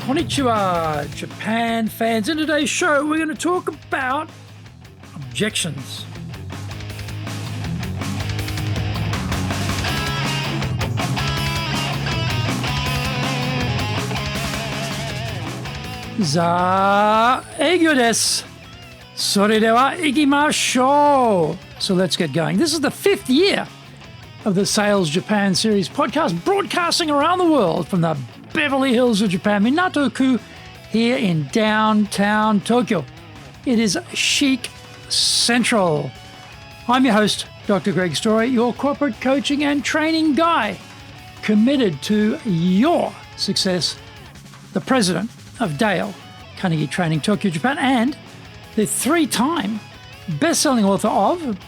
Konnichiwa, Japan fans. In today's show, we're going to talk about objections. Zaegyo desu. Sore dewa ikimashou. So let's get going. This is the 5th year of the Sales Japan Series podcast, broadcasting around the world from the Beverly Hills of Japan, Minato-ku, here in downtown Tokyo. It is chic central. I'm your host, Dr. Greg Story, your corporate coaching and training guy, committed to your success, the president of Dale Carnegie Training Tokyo, Japan, and the 3-time best-selling author of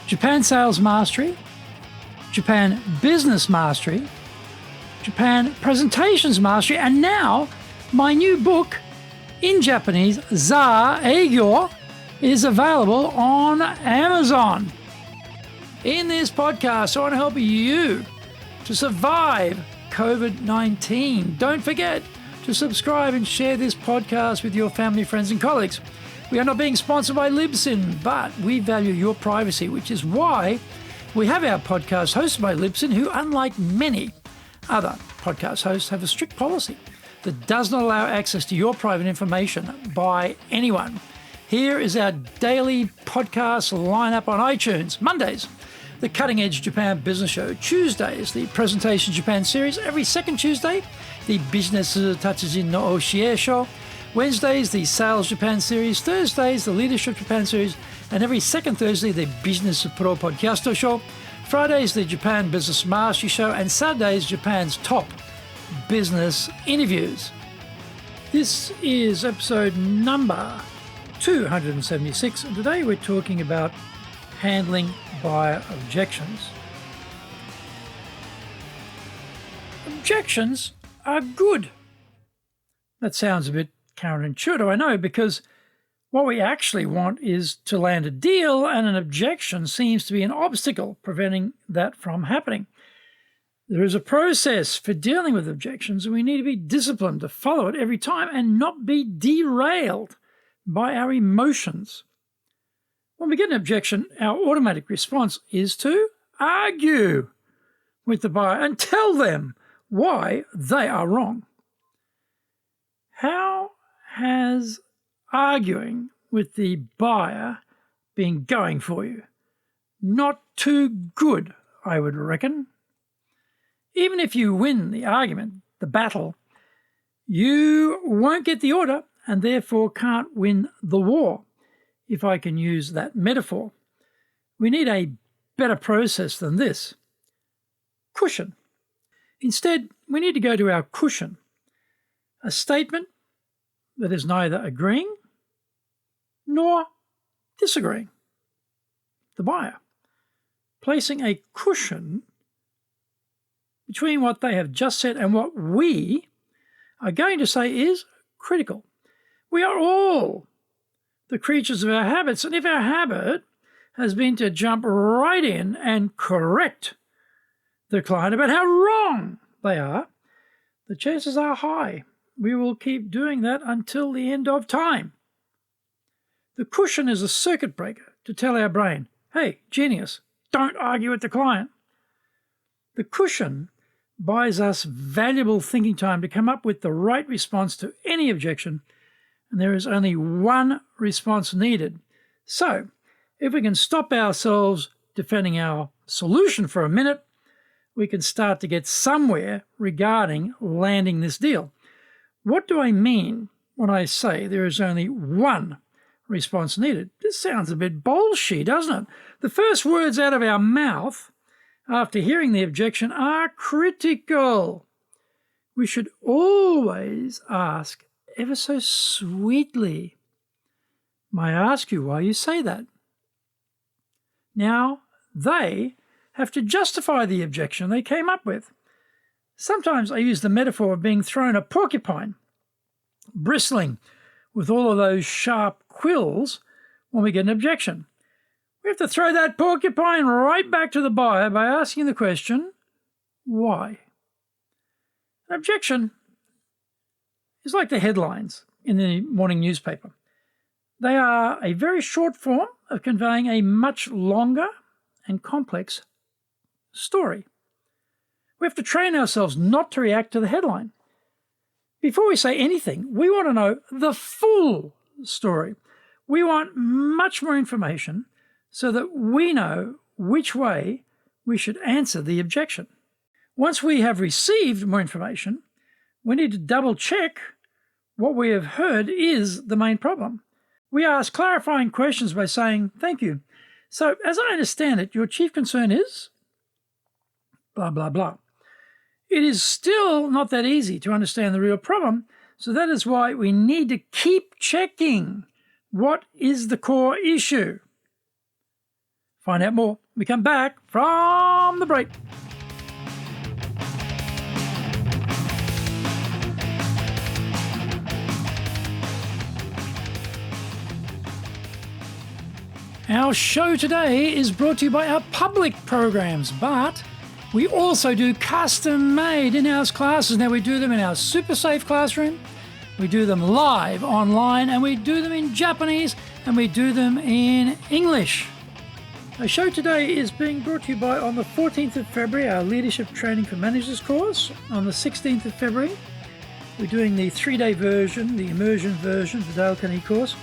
Japan Sales Mastery, Japan Business Mastery, Japan Presentations Mastery, and now my new book in Japanese, Zaegyo, is available on Amazon. In this podcast, I want to help you to survive COVID-19. Don't forget to subscribe and share this podcast with your family, friends, and colleagues. We are not being sponsored by Libsyn, but we value your privacy, which is why we have our podcast hosted by Libsyn, who, unlike many other podcast hosts, have a strict policy that does not allow access to your private information by anyone. Here is our daily podcast lineup on iTunes. Mondays, the Cutting Edge Japan Business Show. Tuesdays, the Presentation Japan Series. Every second Tuesday, the Business Tatsujin no Oshie Show. Wednesdays, the Sales Japan Series. Thursdays, the Leadership Japan Series. And every second Thursday, the Business Pro Podcast Show. Fridays, the Japan Business Mastery Show. And Saturdays, Japan's top business interviews. This is episode number 276. And today we're talking about handling buyer objections. Objections are good. That sounds a bit counterintuitive, I know, because what we actually want is to land a deal, and an objection seems to be an obstacle preventing that from happening. There is a process for dealing with objections, and we need to be disciplined to follow it every time and not be derailed by our emotions. When we get an objection, our automatic response is to argue with the buyer and tell them why they are wrong. How has arguing with the buyer been going for you? Not too good, I would reckon. Even if you win the argument, the battle, you won't get the order and therefore can't win the war, if I can use that metaphor. We need a better process than this. Cushion. Instead, we need to go to our cushion. A statement that is neither agreeing nor disagreeing. The buyer. Placing a cushion between what they have just said and what we are going to say is critical. We are all the creatures of our habits, and if our habit has been to jump right in and correct the client about how wrong they are, the chances are high we will keep doing that until the end of time. The cushion is a circuit breaker to tell our brain, hey, genius, don't argue with the client. The cushion buys us valuable thinking time to come up with the right response to any objection, and there is only one response needed. So, if we can stop ourselves defending our solution for a minute, we can start to get somewhere regarding landing this deal. What do I mean when I say there is only one response needed? This sounds a bit bullshit, doesn't it? The first words out of our mouth after hearing the objection are critical. We should always ask ever so sweetly, may I ask you why you say that? Now, they have to justify the objection they came up with. Sometimes I use the metaphor of being thrown a porcupine, bristling with all of those sharp quills when we get an objection. We have to throw that porcupine right back to the buyer by asking the question, why? An objection is like the headlines in the morning newspaper. They are a very short form of conveying a much longer and complex story. We have to train ourselves not to react to the headline. Before we say anything, we want to know the full story. We want much more information so that we know which way we should answer the objection. Once we have received more information, we need to double check what we have heard is the main problem. We ask clarifying questions by saying, "Thank you. So, as I understand it, your chief concern is blah, blah, blah." It is still not that easy to understand the real problem, so that is why we need to keep checking what is the core issue. Find out more when we come back from the break. Our show today is brought to you by our public programs, but we also do custom-made in-house classes. Now, we do them in our super safe classroom, we do them live online, and we do them in Japanese, and we do them in English. Our show today is being brought to you by, on the 14th of February, our Leadership Training for Managers course. On the 16th of February, we're doing the 3-day version, the immersion version of the Dale Carnegie course.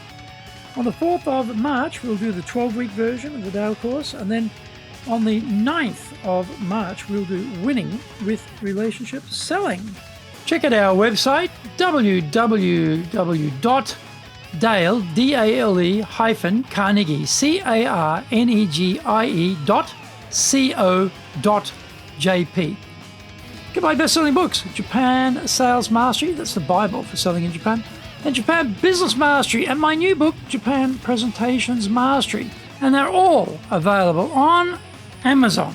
On the 4th of March, we'll do the 12-week version of the Dale course, and then on the 9th of March, we'll do Winning with Relationship Selling. Check out our website, www.dale-carnegie, carnegie.co.jp. Get my best-selling books, Japan Sales Mastery, that's the Bible for selling in Japan, and Japan Business Mastery, and my new book, Japan Presentations Mastery. And they're all available on Amazon.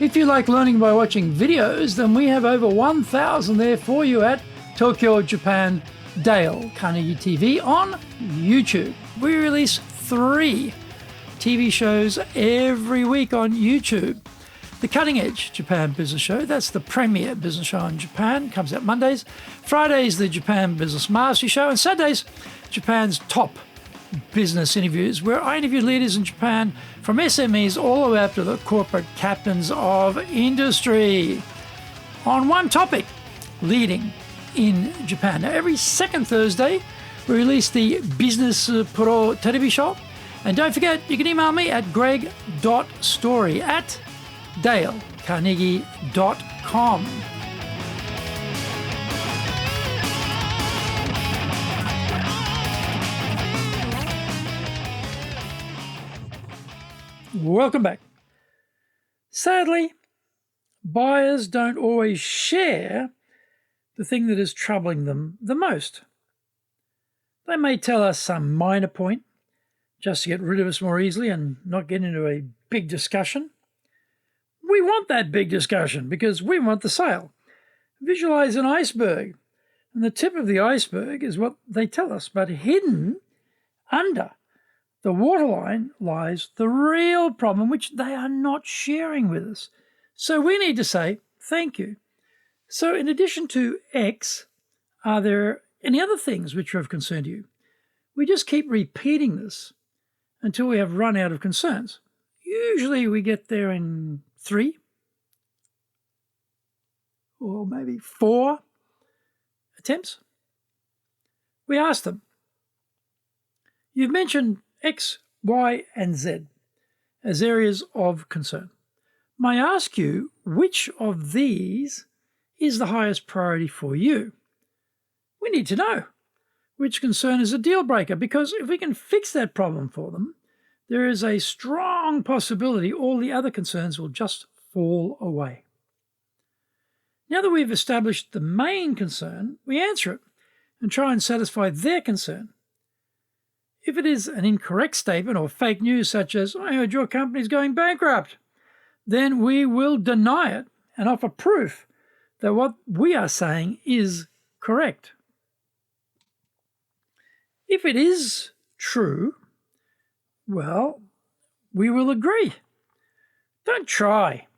If you like learning by watching videos, then we have over 1,000 there for you at Tokyo, Japan, Dale Carnegie TV on YouTube. We release 3 TV shows every week on YouTube. The Cutting Edge Japan Business Show, that's the premier business show in Japan, comes out Mondays. Fridays, the Japan Business Mastery Show, and Saturdays, Japan's top business interviews, where I interview leaders in Japan from SMEs all the way up to the corporate captains of industry on one topic, leading in Japan. Now, every second Thursday, we release the Business Pro Television Show. And don't forget, you can email me at greg.story@dalecarnegie.com. Welcome back. Sadly, buyers don't always share the thing that is troubling them the most. They may tell us some minor point just to get rid of us more easily and not get into a big discussion. We want that big discussion because we want the sale. Visualize an iceberg, and the tip of the iceberg is what they tell us, but hidden under the waterline lies the real problem, which they are not sharing with us. So we need to say, thank you. So in addition to X, are there any other things which are of concern to you? We just keep repeating this until we have run out of concerns. Usually we get there in 3 or maybe 4 attempts. We ask them, you've mentioned X, Y, and Z as areas of concern. May I ask you which of these is the highest priority for you? We need to know which concern is a deal breaker, because if we can fix that problem for them, there is a strong possibility all the other concerns will just fall away. Now that we've established the main concern, we answer it and try and satisfy their concern. If it is an incorrect statement or fake news such as, I heard your company is going bankrupt, then we will deny it and offer proof that what we are saying is correct. If it is true, well, we will agree. Don't try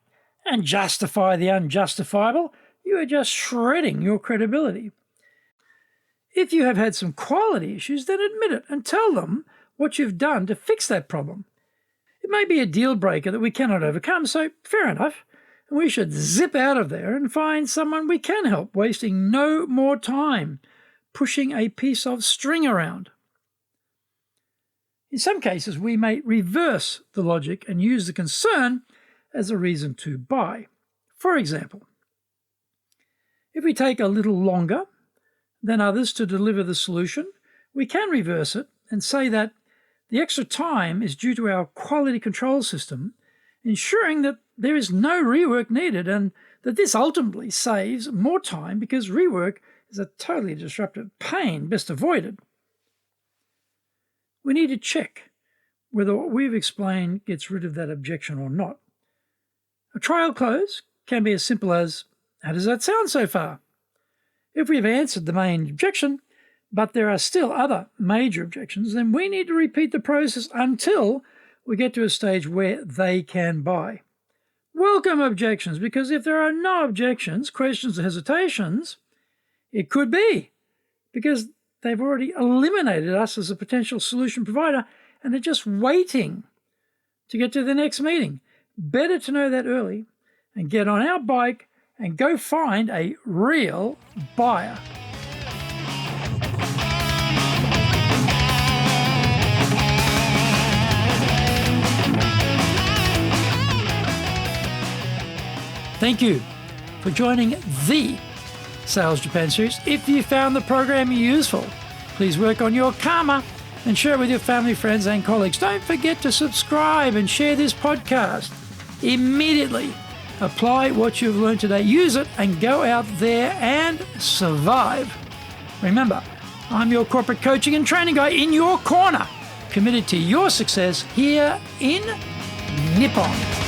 and justify the unjustifiable. You are just shredding your credibility. If you have had some quality issues, then admit it and tell them what you've done to fix that problem. It may be a deal breaker that we cannot overcome, so fair enough. We should zip out of there and find someone we can help, wasting no more time pushing a piece of string around. In some cases, we may reverse the logic and use the concern as a reason to buy. For example, if we take a little longer than others to deliver the solution, we can reverse it and say that the extra time is due to our quality control system, ensuring that there is no rework needed and that this ultimately saves more time because rework is a totally disruptive pain best avoided. We need to check whether what we've explained gets rid of that objection or not. A trial close can be as simple as, how does that sound so far? If we've answered the main objection, but there are still other major objections, then we need to repeat the process until we get to a stage where they can buy. Welcome objections, because if there are no objections, questions, or hesitations, it could be because they've already eliminated us as a potential solution provider and they're just waiting to get to the next meeting. Better to know that early and get on our bike and go find a real buyer. Thank you for joining the Sales Japan series. If you found the program useful, please work on your karma and share it with your family, friends, and colleagues. Don't forget to subscribe and share this podcast. Immediately apply what you've learned today. Use it and go out there and survive. Remember, I'm your corporate coaching and training guy in your corner, committed to your success here in Nippon.